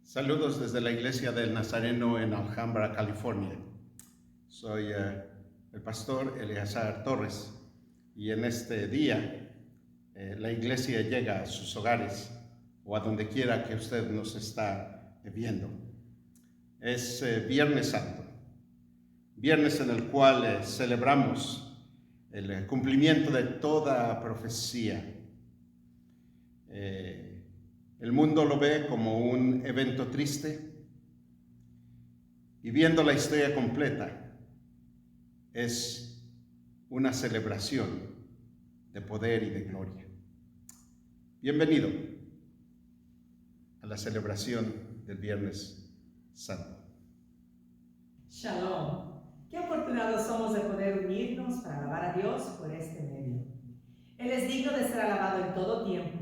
Saludos desde la Iglesia del Nazareno en Alhambra, California. Soy el pastor Eleazar Torres y en este día la Iglesia llega a sus hogares o a donde quiera que usted nos está viendo. Es Viernes Santo, viernes en el cual celebramos el cumplimiento de toda profecía. El mundo lo ve como un evento triste y viendo la historia completa es una celebración de poder y de gloria. Bienvenido a la celebración del Viernes Santo. Shalom. Qué afortunados somos de poder unirnos para alabar a Dios por este medio. Él es digno de ser alabado en todo tiempo.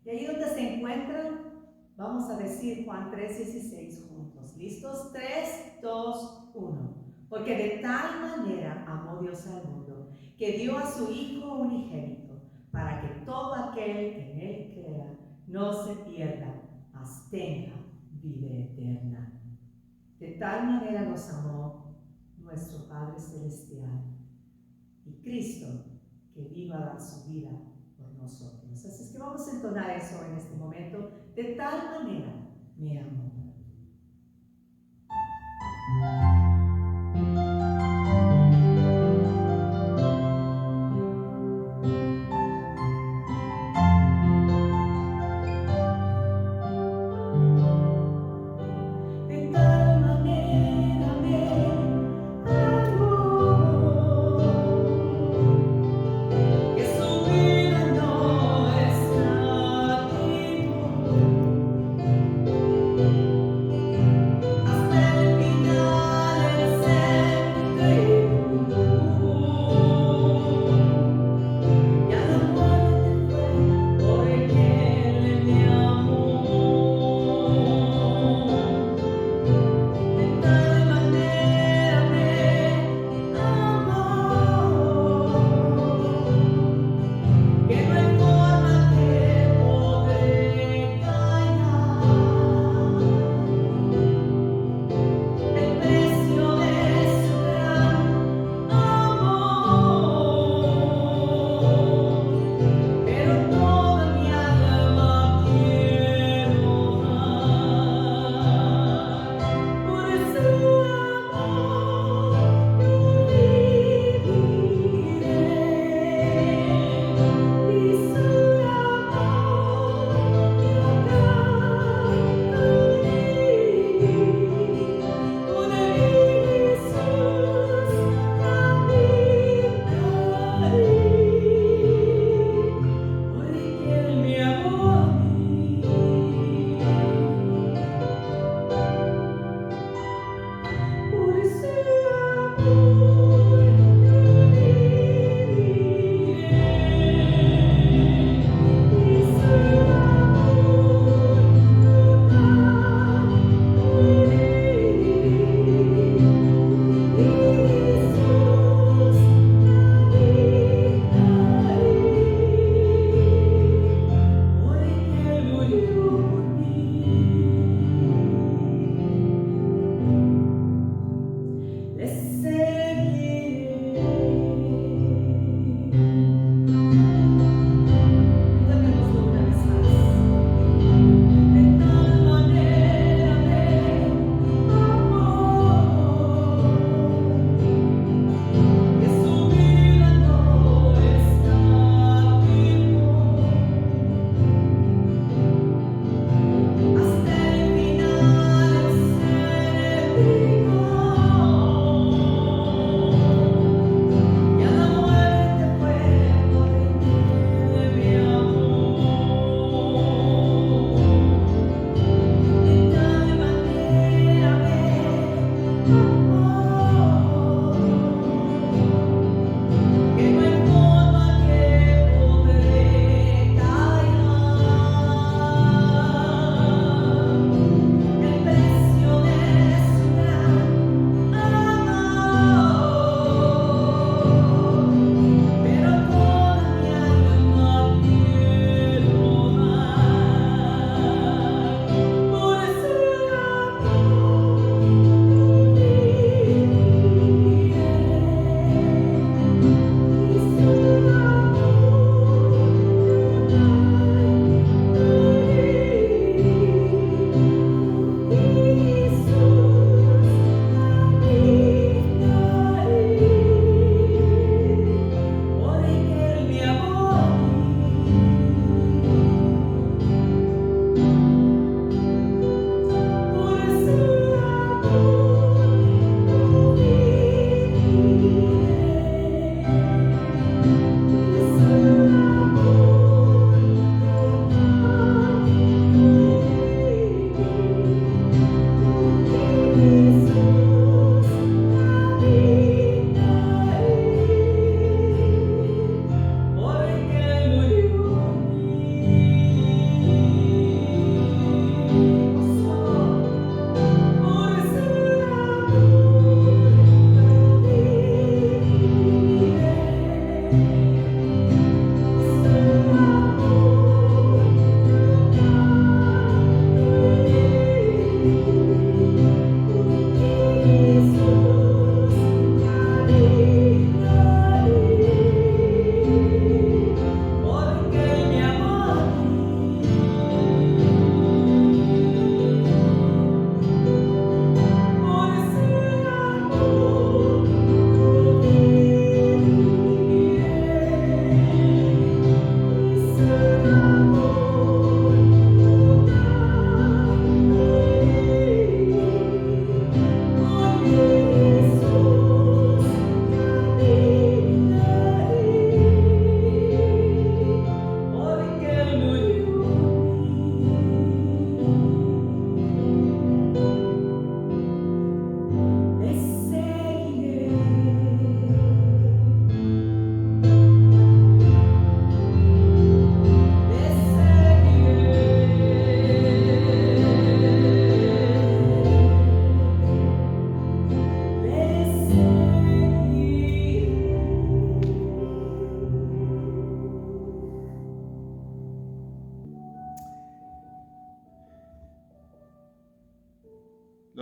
Y ahí donde se encuentran, vamos a decir Juan 3:16 juntos. ¿Listos? 3, 2, 1. Porque de tal manera amó Dios al mundo, que dio a su Hijo unigénito, para que todo aquel que en Él crea no se pierda, mas tenga vida eterna. De tal manera nos amó nuestro Padre Celestial y Cristo, que vino a dar su vida por nosotros. Así es que vamos a entonar eso en este momento. De tal manera me amó. Let's say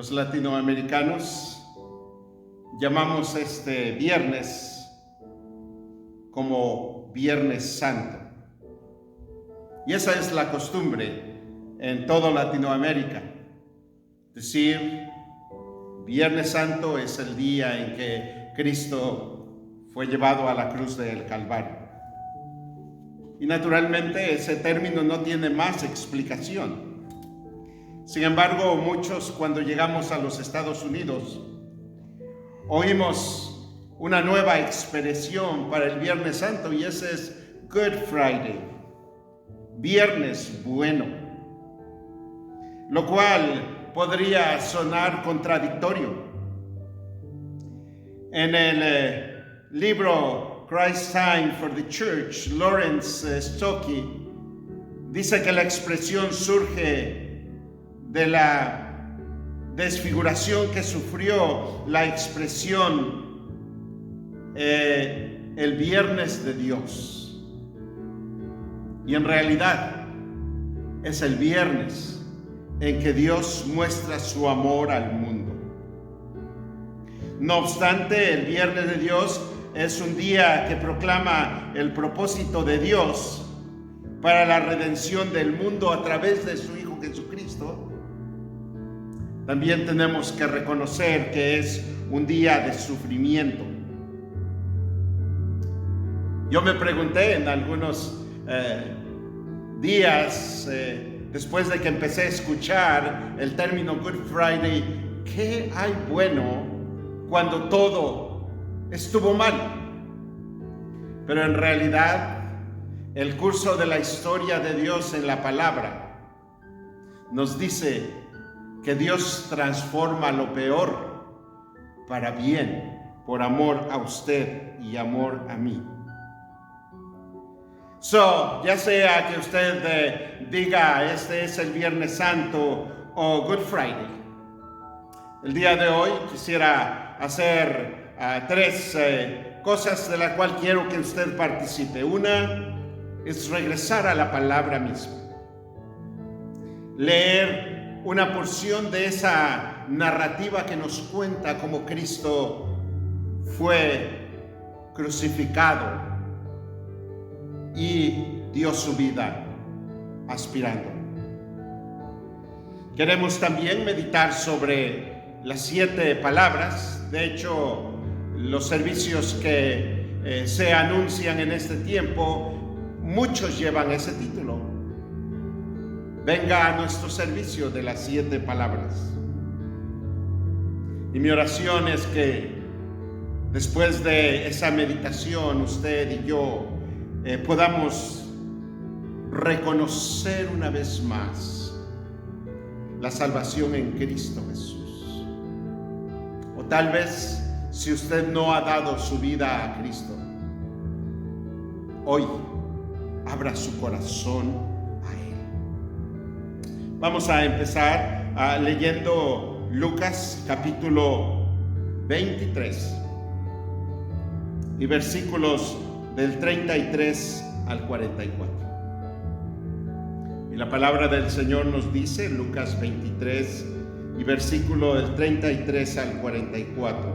Los latinoamericanos llamamos este viernes como Viernes Santo. Y esa es la costumbre en toda Latinoamérica. Decir, Viernes Santo es el día en que Cristo fue llevado a la cruz del Calvario. Y naturalmente ese término no tiene más explicación. Sin embargo, muchos cuando llegamos a los Estados Unidos, oímos una nueva expresión para el Viernes Santo y ese es Good Friday, Viernes Bueno, lo cual podría sonar contradictorio. En el libro Christ's Time for the Church, Lawrence Stokke dice que la expresión surge de la desfiguración que sufrió la expresión el viernes de Dios. Y en realidad es el viernes en que Dios muestra su amor al mundo. No obstante, el viernes de Dios es un día que proclama el propósito de Dios para la redención del mundo a través de su Hijo Jesucristo. También tenemos que reconocer que es un día de sufrimiento. Yo me pregunté en algunos días después de que empecé a escuchar el término Good Friday, ¿qué hay bueno cuando todo estuvo mal? Pero en realidad el curso de la historia de Dios en la palabra nos dice que Dios transforma lo peor para bien, por amor a usted y amor a mí. Ya sea que usted diga este es el Viernes Santo o Good Friday, el día de hoy quisiera hacer tres cosas de las cuales quiero que usted participe. Una es regresar a la palabra misma, leer una porción de esa narrativa que nos cuenta cómo Cristo fue crucificado y dio su vida aspirando. Queremos también meditar sobre las 7 palabras. De hecho, los servicios que se anuncian en este tiempo, muchos llevan ese título. Venga a nuestro servicio de las 7 palabras. Y mi oración es que después de esa meditación, usted y yo podamos reconocer una vez más la salvación en Cristo Jesús. O tal vez, si usted no ha dado su vida a Cristo, hoy abra su corazón a Él. Vamos a empezar leyendo Lucas capítulo 23 y versículos del 33 al 44. Y la palabra del Señor nos dice, Lucas 23 y versículo del 33 al 44.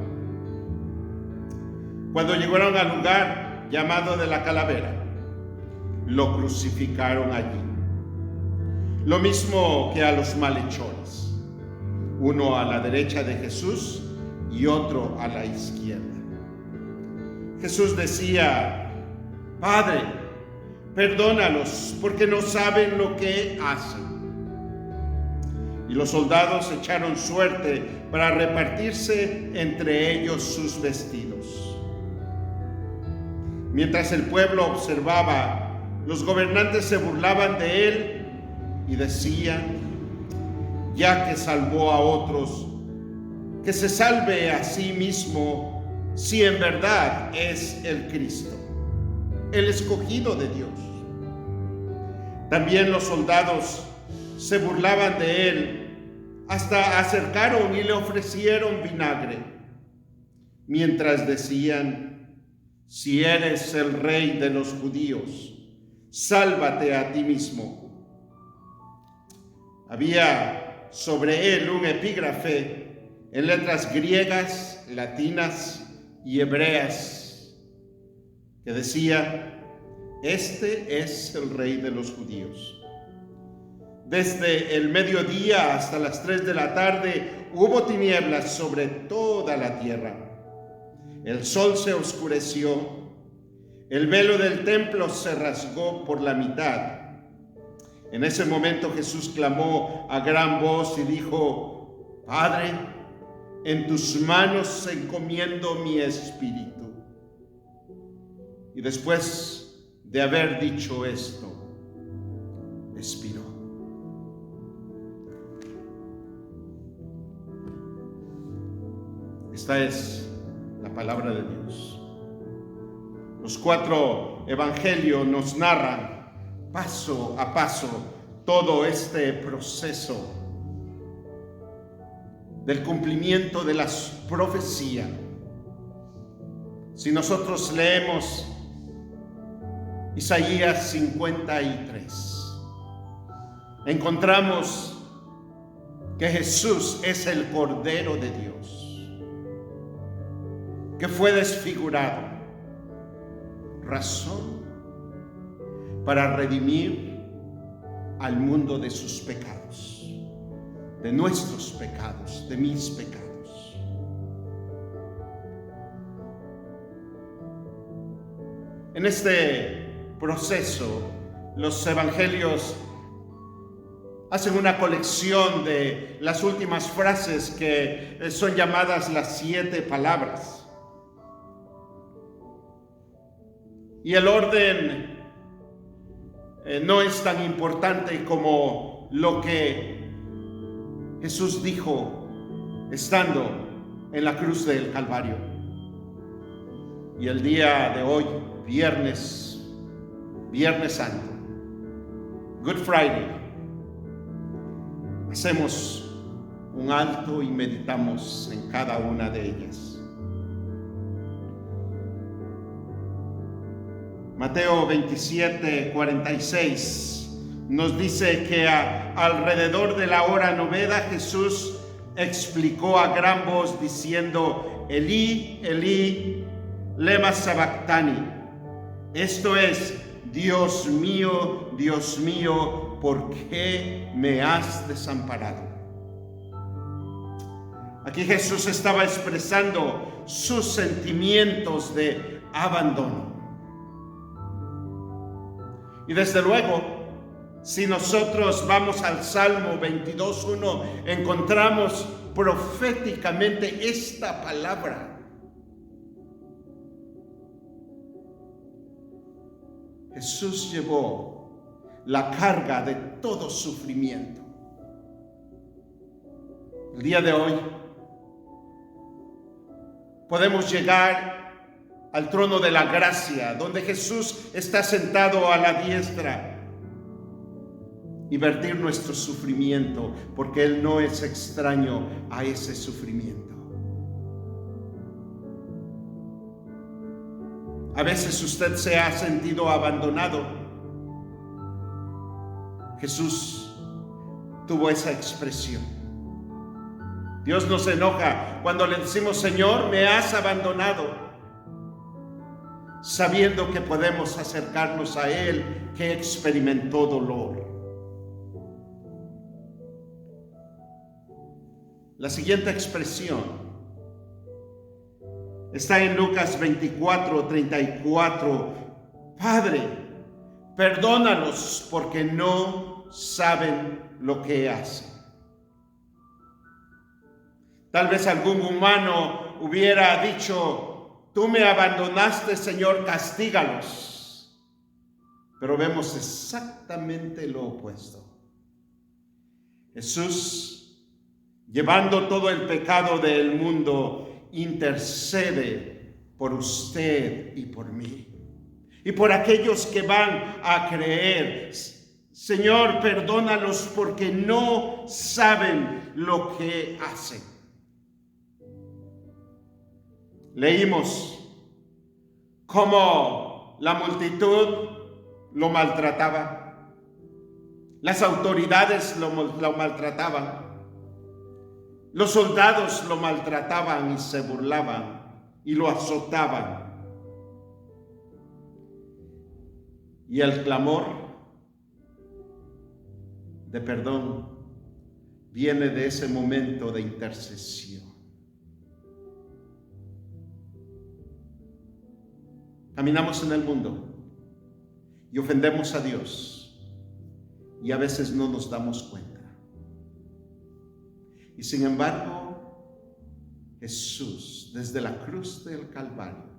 Cuando llegaron al lugar llamado de la Calavera, lo crucificaron allí, lo mismo que a los malhechores, uno a la derecha de Jesús y otro a la izquierda. Jesús decía: Padre, perdónalos, porque no saben lo que hacen. Y los soldados echaron suerte para repartirse entre ellos sus vestidos. Mientras el pueblo observaba, los gobernantes se burlaban de él y decían: ya que salvó a otros, que se salve a sí mismo, si en verdad es el Cristo, el escogido de Dios. También los soldados se burlaban de él, hasta acercaron y le ofrecieron vinagre, mientras decían: si eres el rey de los judíos, sálvate a ti mismo. Había sobre él un epígrafe en letras griegas, latinas y hebreas, que decía: este es el Rey de los judíos. Desde el mediodía hasta las 3 de la tarde hubo tinieblas sobre toda la tierra. El sol se oscureció, el velo del templo se rasgó por la mitad. En ese momento Jesús clamó a gran voz y dijo: Padre, en tus manos encomiendo mi espíritu. Y después de haber dicho esto, expiró. Esta es la palabra de Dios. Los 4 evangelios nos narran paso a paso todo este proceso del cumplimiento de las profecías. Si nosotros leemos Isaías 53, encontramos que Jesús es el Cordero de Dios, que fue desfigurado, razón para redimir al mundo de sus pecados, de nuestros pecados, de mis pecados. En este proceso, los evangelios hacen una colección de las últimas frases que son llamadas las 7 palabras. Y el orden no es tan importante como lo que Jesús dijo estando en la cruz del Calvario. Y el día de hoy, Viernes Santo, Good Friday, hacemos un alto y meditamos en cada una de ellas. Mateo 27:46 nos dice que alrededor de la hora novena Jesús explicó a gran voz diciendo: Elí, Elí, lema sabactani. Esto es: Dios mío, ¿por qué me has desamparado? Aquí Jesús estaba expresando sus sentimientos de abandono. Y desde luego, si nosotros vamos al Salmo 22:1, encontramos proféticamente esta palabra. Jesús llevó la carga de todo sufrimiento. El día de hoy podemos llegar al trono de la gracia, donde Jesús está sentado a la diestra, y vertir nuestro sufrimiento, porque Él no es extraño a ese sufrimiento. A veces usted se ha sentido abandonado. Jesús tuvo esa expresión. Dios nos enoja cuando le decimos: Señor, me has abandonado, sabiendo que podemos acercarnos a Él, que experimentó dolor. La siguiente expresión está en Lucas 24:34. Padre, perdónalos porque no saben lo que hacen. Tal vez algún humano hubiera dicho: tú me abandonaste, Señor, castígalos. Pero vemos exactamente lo opuesto. Jesús, llevando todo el pecado del mundo, intercede por usted y por mí, y por aquellos que van a creer. Señor, perdónalos porque no saben lo que hacen. Leímos cómo la multitud lo maltrataba, las autoridades lo maltrataban, Los soldados lo maltrataban y se burlaban y lo azotaban. Y el clamor de perdón viene de ese momento de intercesión. Caminamos en el mundo y ofendemos a Dios y a veces no nos damos cuenta. Y sin embargo, Jesús, desde la cruz del Calvario,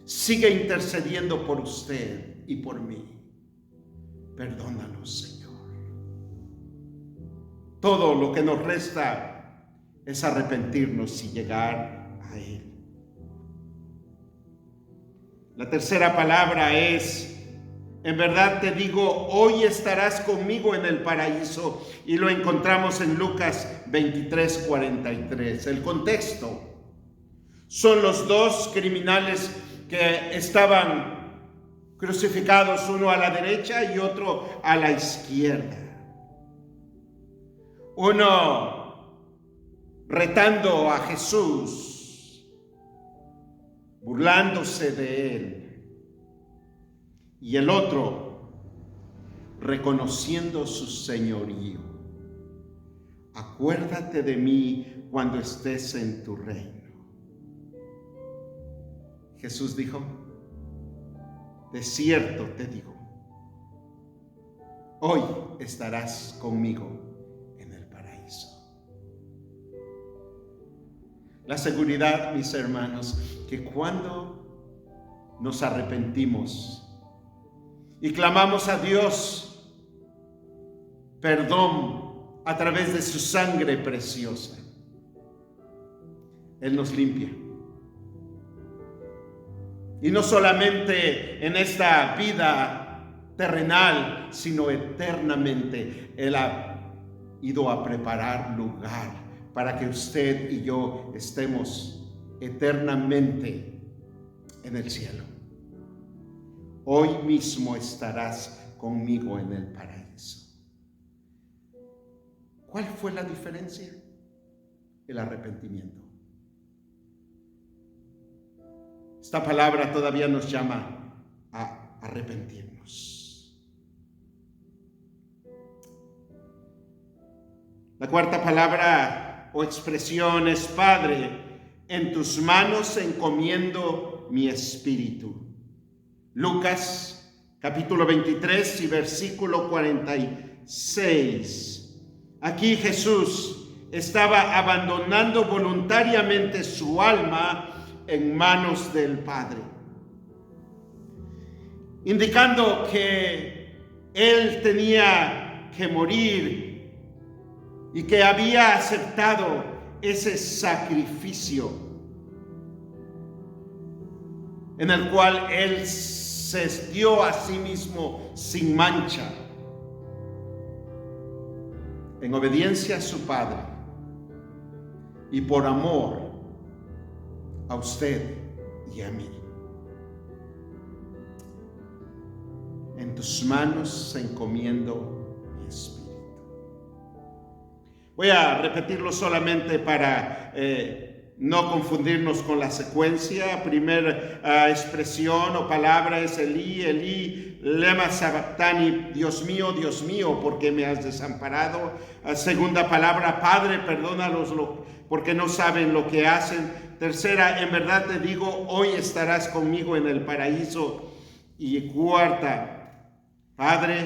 sigue intercediendo por usted y por mí. Perdónanos, Señor. Todo lo que nos resta es arrepentirnos y llegar a Él. La tercera palabra es: en verdad te digo, hoy estarás conmigo en el paraíso. Y lo encontramos en Lucas 23:43. El contexto son los dos criminales que estaban crucificados, uno a la derecha y otro a la izquierda. Uno retando a Jesús, burlándose de él. Y el otro reconociendo su señorío. Acuérdate de mí cuando estés en tu reino. Jesús dijo: de cierto te digo, hoy estarás conmigo en el paraíso. La seguridad, mis hermanos, que cuando nos arrepentimos y clamamos a Dios perdón a través de su sangre preciosa, Él nos limpia. Y no solamente en esta vida terrenal, sino eternamente. Él ha ido a preparar lugar para que usted y yo estemos eternamente en el cielo. Hoy mismo estarás conmigo en el paraíso. ¿Cuál fue la diferencia? El arrepentimiento. Esta palabra todavía nos llama a arrepentirnos. La cuarta palabra o expresión es: Padre, en tus manos encomiendo mi espíritu. Lucas capítulo 23 y versículo 46. Aquí Jesús estaba abandonando voluntariamente su alma en manos del Padre, indicando que Él tenía que morir y que había aceptado ese sacrificio en el cual Él se dio a sí mismo sin mancha, en obediencia a su Padre y por amor a usted y a mí. En tus manos encomiendo mi espíritu. Voy a repetirlo solamente para no confundirnos con la secuencia. Primera expresión o palabra es Elí, Elí, lema sabactani, Dios mío, ¿por qué me has desamparado? Segunda palabra, Padre, perdónalos porque no saben lo que hacen. Tercera, en verdad te digo, hoy estarás conmigo en el paraíso. Y cuarta, Padre,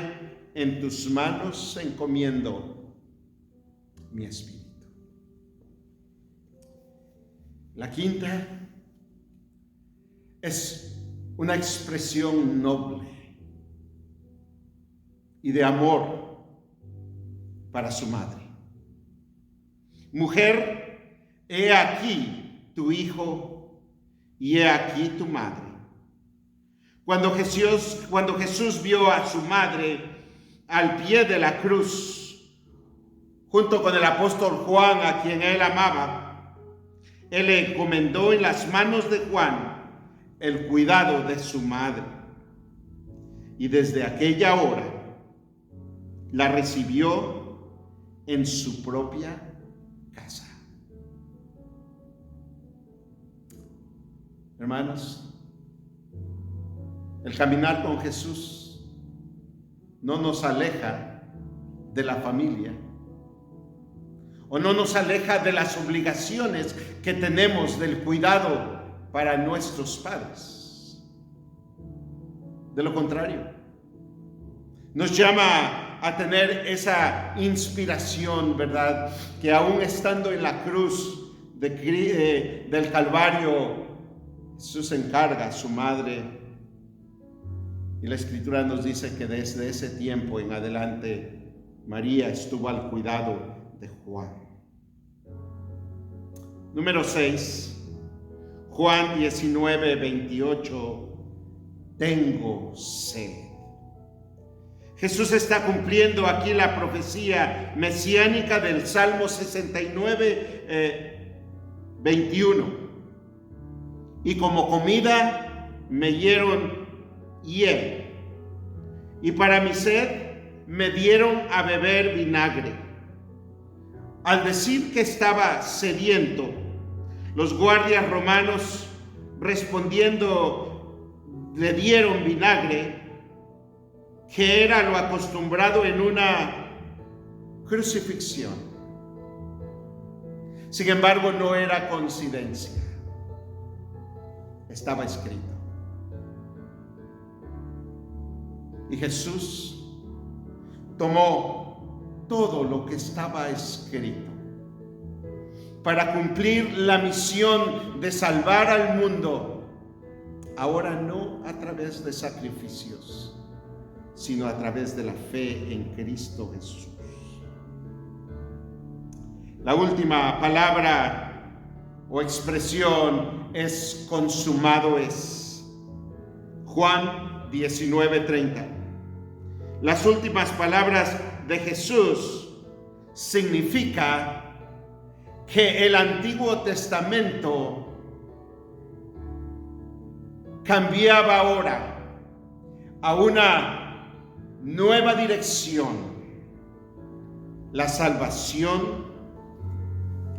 en tus manos encomiendo mi espíritu. La quinta es una expresión noble y de amor para su madre. Mujer, he aquí tu hijo y he aquí tu madre. Cuando Jesús vio a su madre al pie de la cruz, junto con el apóstol Juan, a quien él amaba, él le encomendó en las manos de Juan el cuidado de su madre. Y desde aquella hora la recibió en su propia casa. Hermanos, el caminar con Jesús no nos aleja de la familia, o no nos aleja de las obligaciones que tenemos del cuidado para nuestros padres. De lo contrario, nos llama a tener esa inspiración, ¿verdad? Que aún estando en la cruz del Calvario, Jesús encarga a su madre. Y la Escritura nos dice que desde ese tiempo en adelante, María estuvo al cuidado de Juan. Número 6, Juan 19:28. Tengo sed. Jesús está cumpliendo aquí la profecía mesiánica del Salmo 69, 21. Y como comida me dieron hiel, y para mi sed me dieron a beber vinagre. Al decir que estaba sediento, los guardias romanos respondiendo le dieron vinagre, que era lo acostumbrado en una crucifixión. Sin embargo, no era coincidencia. Estaba escrito. Y Jesús tomó todo lo que estaba escrito para cumplir la misión de salvar al mundo, ahora no a través de sacrificios, sino a través de la fe en Cristo Jesús. La última palabra o expresión es consumado es. Juan 19:30. Las últimas palabras de Jesús significa que el Antiguo Testamento cambiaba ahora a una nueva dirección, la salvación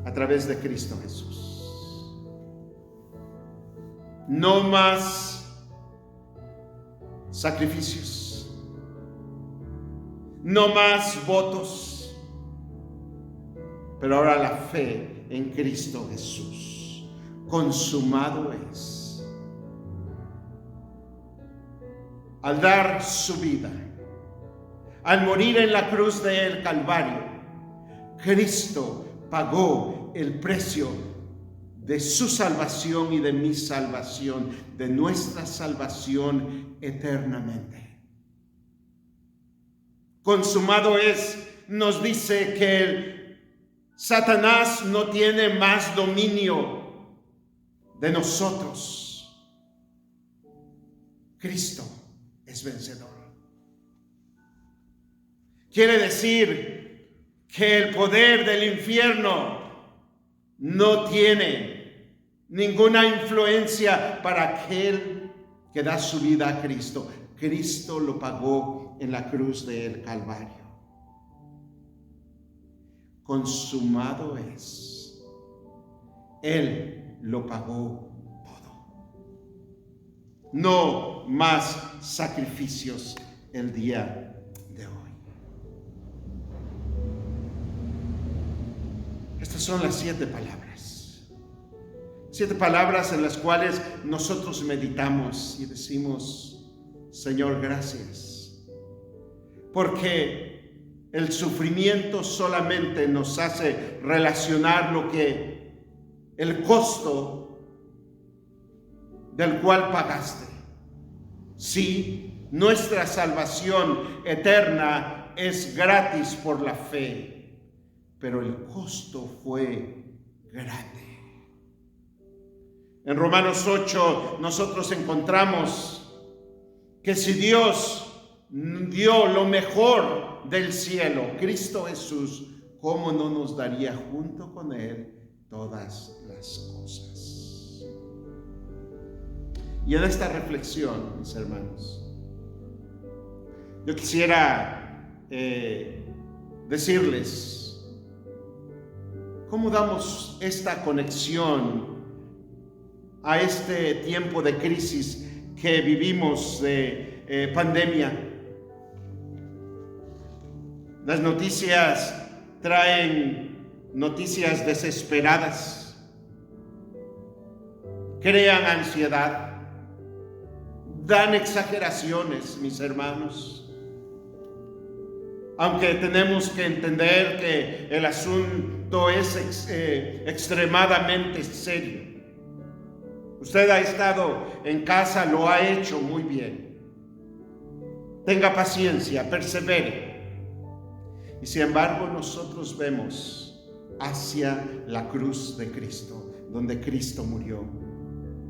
a través de Cristo Jesús. No más sacrificios, no más votos, pero ahora la fe en Cristo Jesús. Consumado es. Al dar su vida, al morir en la cruz del Calvario, Cristo pagó el precio de su salvación y de mi salvación, de nuestra salvación eternamente. Consumado es, nos dice que Satanás no tiene más dominio de nosotros. Cristo es vencedor. Quiere decir que el poder del infierno no tiene ninguna influencia para aquel que da su vida a Cristo. Cristo lo pagó en la cruz del Calvario. Consumado es. Él lo pagó todo. No más sacrificios el día de hoy. Estas son las 7 palabras. 7 palabras en las cuales nosotros meditamos y decimos: Señor, gracias. Porque el sufrimiento solamente nos hace relacionar el costo del cual pagaste. Sí, nuestra salvación eterna es gratis por la fe, pero el costo fue grande. En Romanos 8 nosotros encontramos que si Dios dio lo mejor del cielo, Cristo Jesús, ¿cómo no nos daría junto con Él todas las cosas? Y en esta reflexión, mis hermanos, yo quisiera decirles ¿Cómo damos esta conexión a este tiempo de crisis que vivimos de pandemia? Las noticias traen noticias desesperadas, crean ansiedad, dan exageraciones, mis hermanos. Aunque tenemos que entender que el asunto es extremadamente serio. Usted ha estado en casa, lo ha hecho muy bien. Tenga paciencia, persevere. Y sin embargo, nosotros vemos hacia la cruz de Cristo, donde Cristo murió.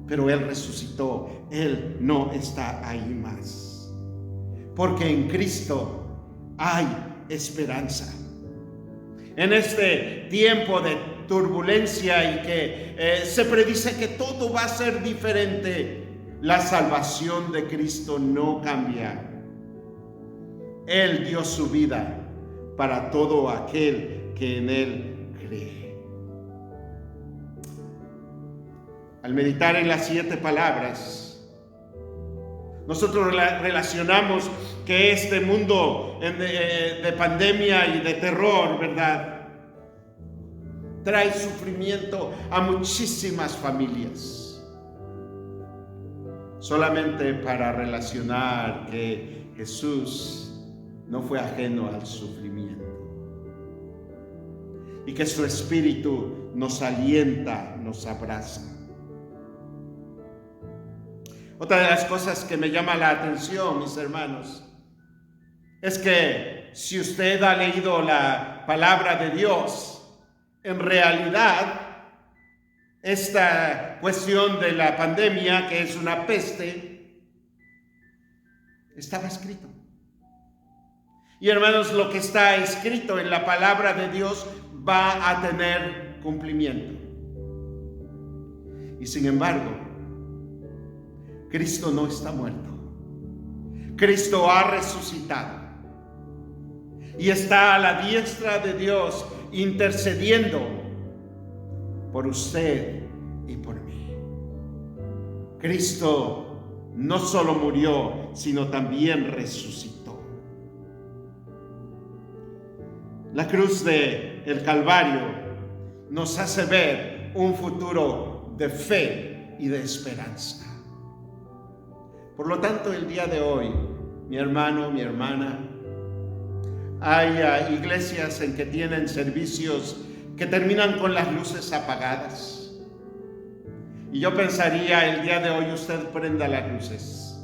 Pero Él resucitó, Él no está ahí más. Porque en Cristo hay esperanza. En este tiempo de turbulencia y que se predice que todo va a ser diferente, la salvación de Cristo no cambia. Él dio su vida para todo aquel que en Él cree. Al meditar en las 7 palabras, nosotros relacionamos que este mundo de pandemia y de terror, ¿verdad?, trae sufrimiento a muchísimas familias. Solamente para relacionar que Jesús no fue ajeno al sufrimiento y que su espíritu nos alienta, nos abraza. Otra de las cosas que me llama la atención, mis hermanos, es que si usted ha leído la palabra de Dios, en realidad esta cuestión de la pandemia, que es una peste, estaba escrito. Y hermanos, lo que está escrito en la palabra de Dios va a tener cumplimiento. Y sin embargo, Cristo no está muerto. Cristo ha resucitado y está a la diestra de Dios intercediendo por usted y por mí. Cristo no solo murió, sino también resucitó. La cruz del Calvario nos hace ver un futuro de fe y de esperanza. Por lo tanto, el día de hoy, mi hermano, mi hermana, hay iglesias en que tienen servicios que terminan con las luces apagadas. Y yo pensaría, el día de hoy usted prenda las luces,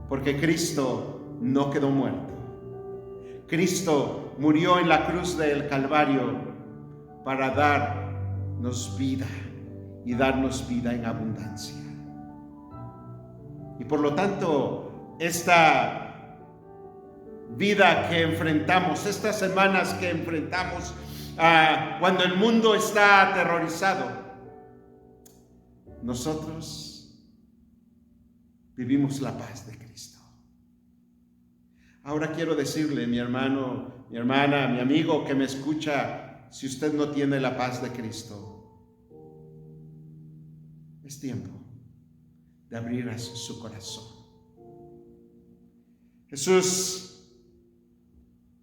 porque Cristo no quedó muerto. Cristo murió en la cruz del Calvario para darnos vida y darnos vida en abundancia. Y por lo tanto, esta vida que enfrentamos, estas semanas que enfrentamos, cuando el mundo está aterrorizado, nosotros vivimos la paz de Cristo. Ahora quiero decirle, mi hermano, mi hermana, mi amigo que me escucha, si usted no tiene la paz de Cristo, es tiempo de abrir su corazón. Jesús,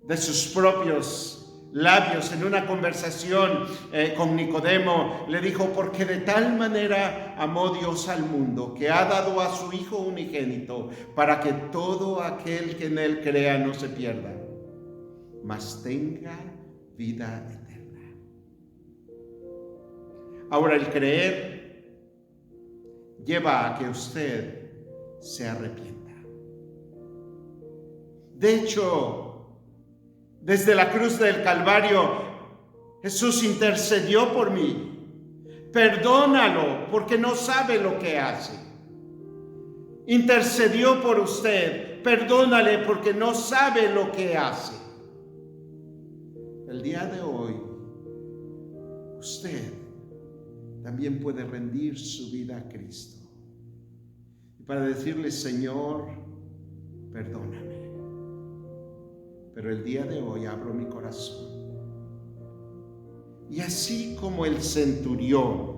de sus propios labios, en una conversación con Nicodemo, le dijo: porque de tal manera amó Dios al mundo, que ha dado a su Hijo unigénito, para que todo aquel que en Él crea no se pierda, mas tenga vida eterna. Ahora, el creer lleva a que usted se arrepienta. De hecho, desde la cruz del Calvario, Jesús intercedió por mí. Perdónalo, porque no sabe lo que hace. Intercedió por usted. Perdónale, porque no sabe lo que hace. El día de hoy, usted también puede rendir su vida a Cristo y para decirle: Señor, perdóname, pero el día de hoy abro mi corazón Y así como el centurión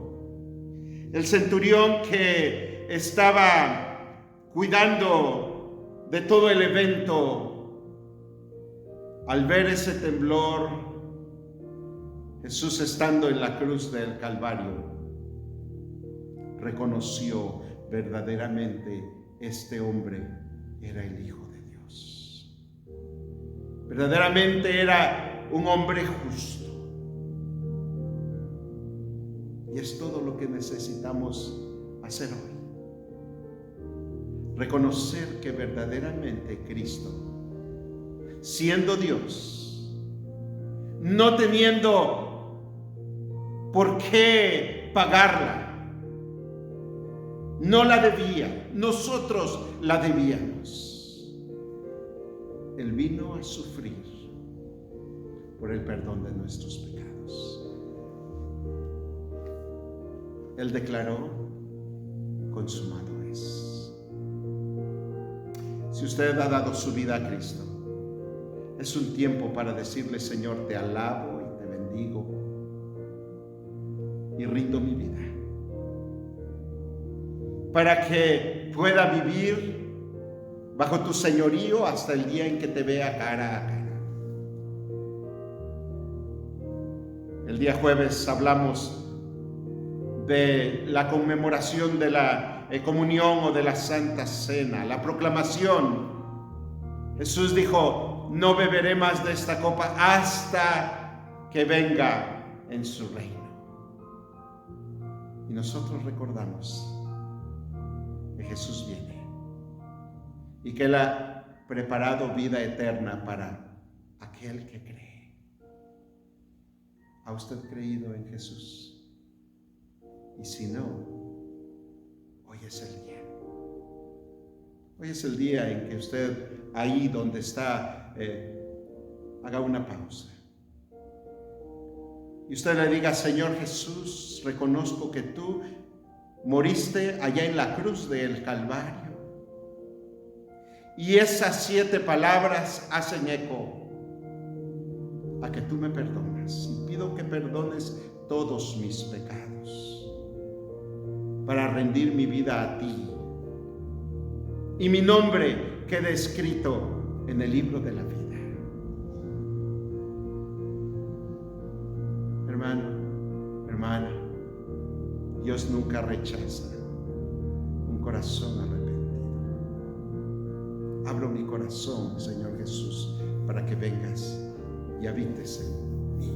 que estaba cuidando de todo el evento, al ver ese temblor, Jesús estando en la cruz del Calvario, reconoció verdaderamente este hombre era el Hijo de Dios. Verdaderamente era un hombre justo. Y es todo lo que necesitamos hacer hoy. Reconocer que verdaderamente Cristo, siendo Dios, no teniendo por qué pagarla, no la debía, nosotros la debíamos. Él vino a sufrir por el perdón de nuestros pecados. Él declaró: consumado es. Si usted ha dado su vida a Cristo, es un tiempo para decirle: Señor, te alabo y te bendigo y rindo mi vida, para que pueda vivir bajo tu señorío hasta el día en que te vea cara a cara. El día jueves hablamos de la conmemoración de la comunión o de la Santa Cena, la proclamación. Jesús dijo: no beberé más de esta copa hasta que venga en su reino. Y nosotros recordamos que Jesús viene y que Él ha preparado vida eterna para aquel que cree. ¿Ha usted creído en Jesús? Y si no, hoy es el día. Hoy es el día en que usted, ahí donde está, haga una pausa. Y usted le diga: Señor Jesús, reconozco que tú moriste allá en la cruz del Calvario. Y esas 7 palabras hacen eco a que tú me perdonas. Y pido que perdones todos mis pecados, para rendir mi vida a ti, y mi nombre quede escrito en el libro de la vida. Hermano, hermana, Dios nunca rechaza un corazón arrepentido. Abro mi corazón, Señor Jesús, para que vengas y habites en mí.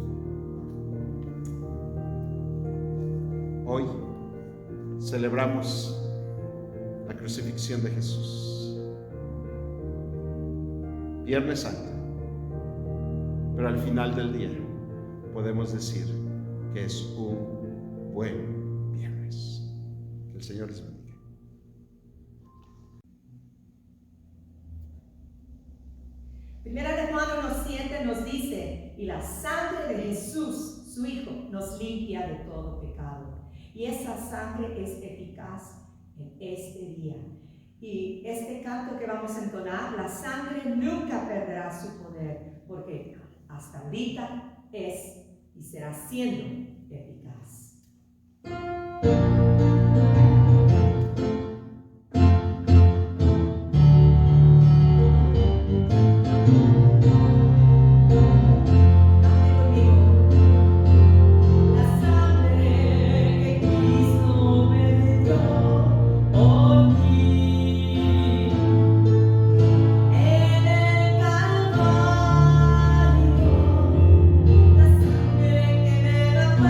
Hoy celebramos la crucifixión de Jesús, Viernes Santo, pero al final del día podemos decir que es un buen viernes. Que el Señor les bendiga. Primera de Juan 1:7 nos dice: y la sangre de Jesús, su Hijo, nos limpia de todo pecado. Y esa sangre es eficaz en este día. Y este canto que vamos a entonar, la sangre nunca perderá su poder, porque hasta ahorita es y será siendo eficaz. La sangre que me da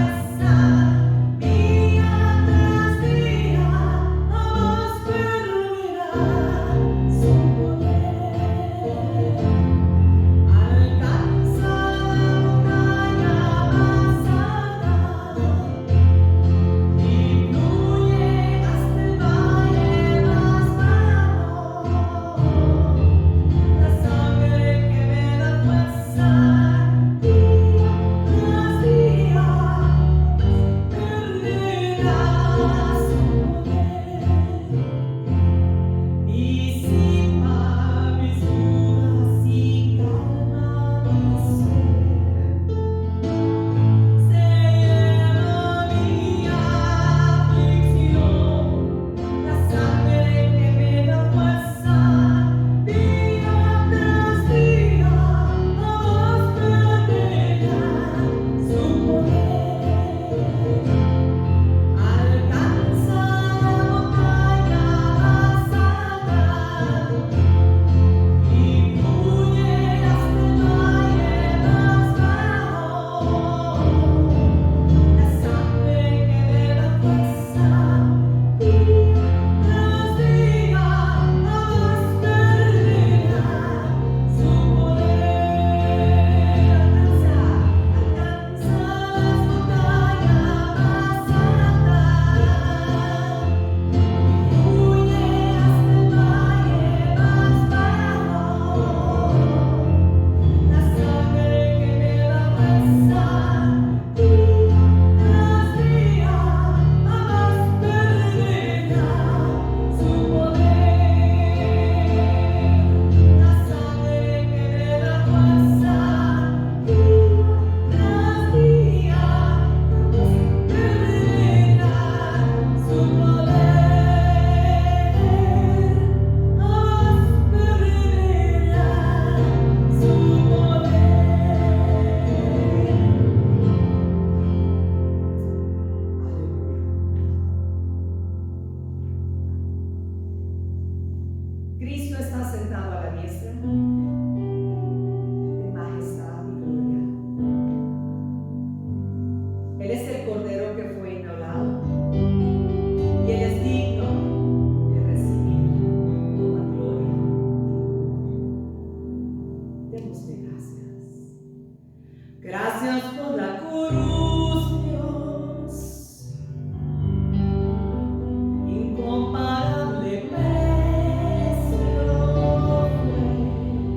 Cristo está sentado a la diestra de majestad y gloria. Él es el Cordero que fue inmolado y Él es digno de recibir toda gloria y honor. Démosle gracias. Gracias por la cruz, Dios. Incomparable precio fue.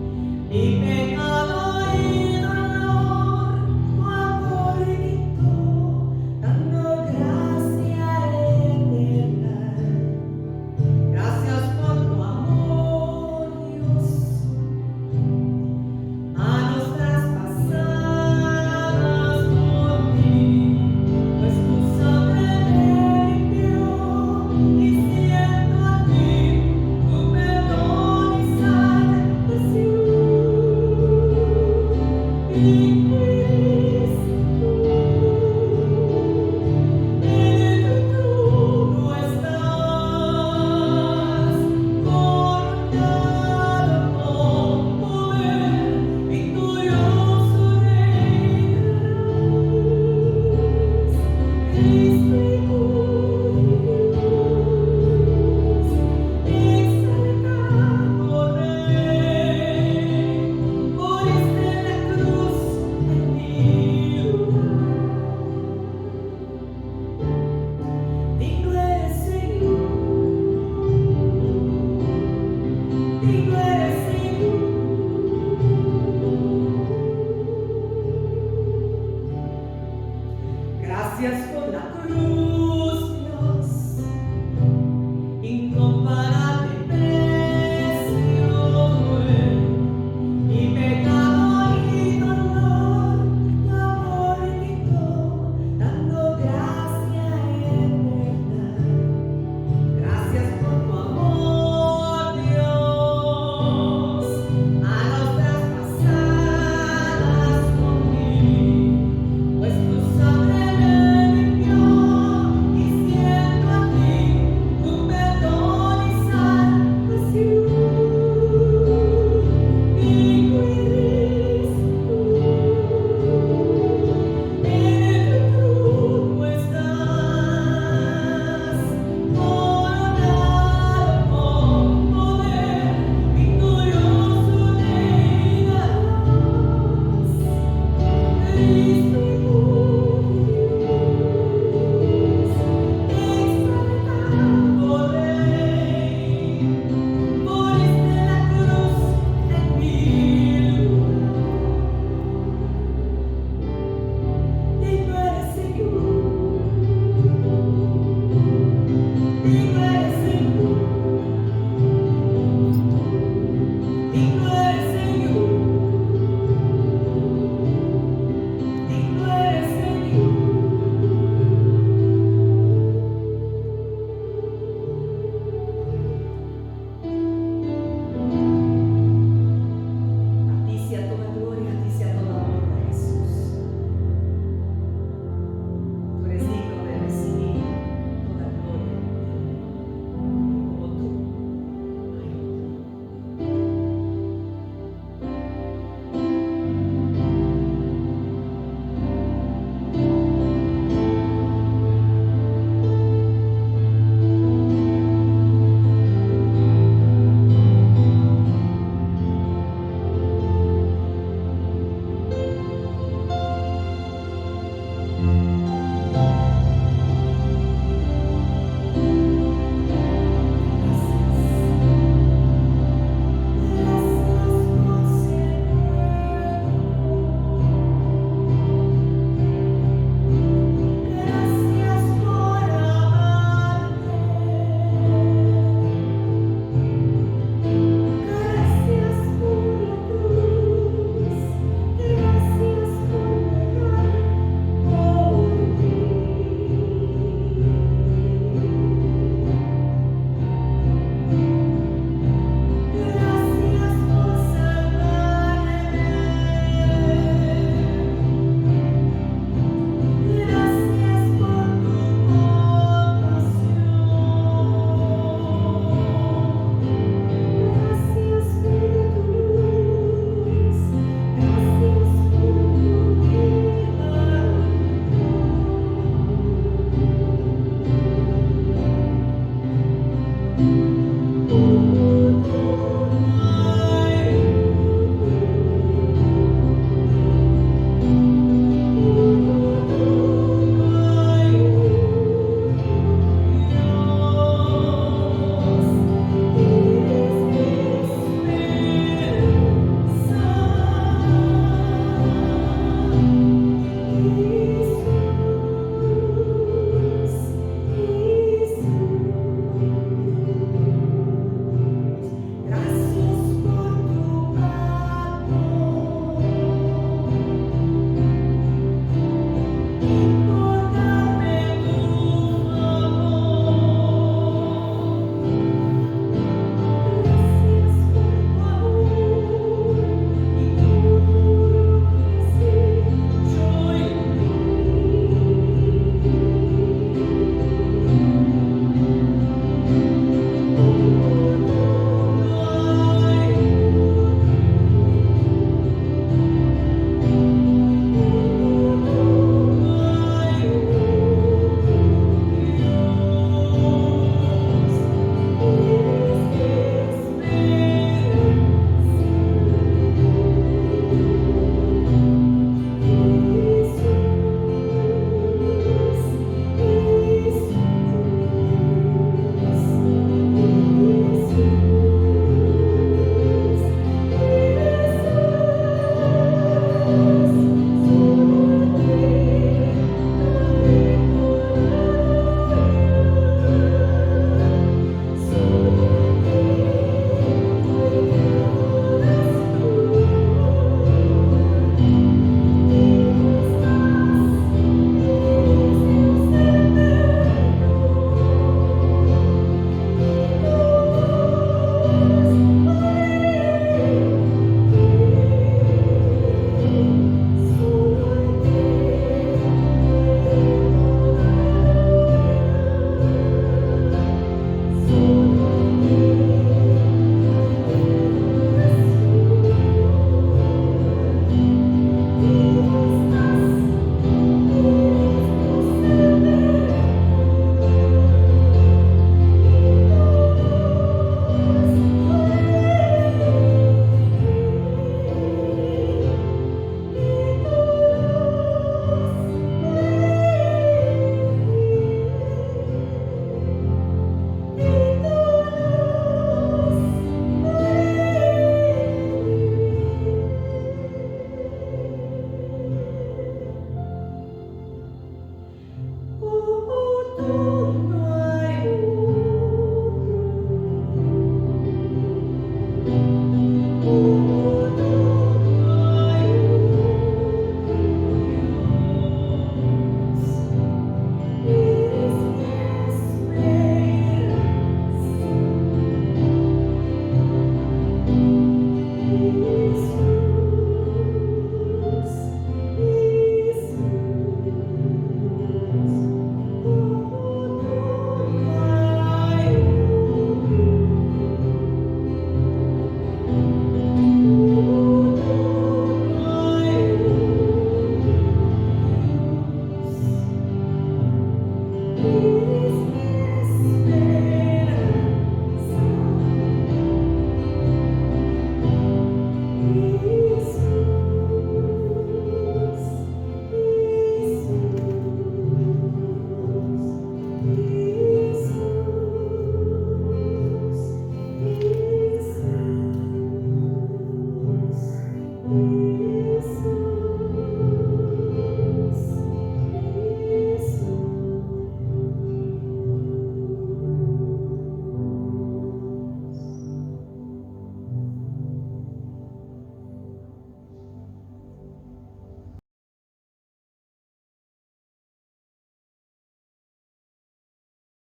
Amén.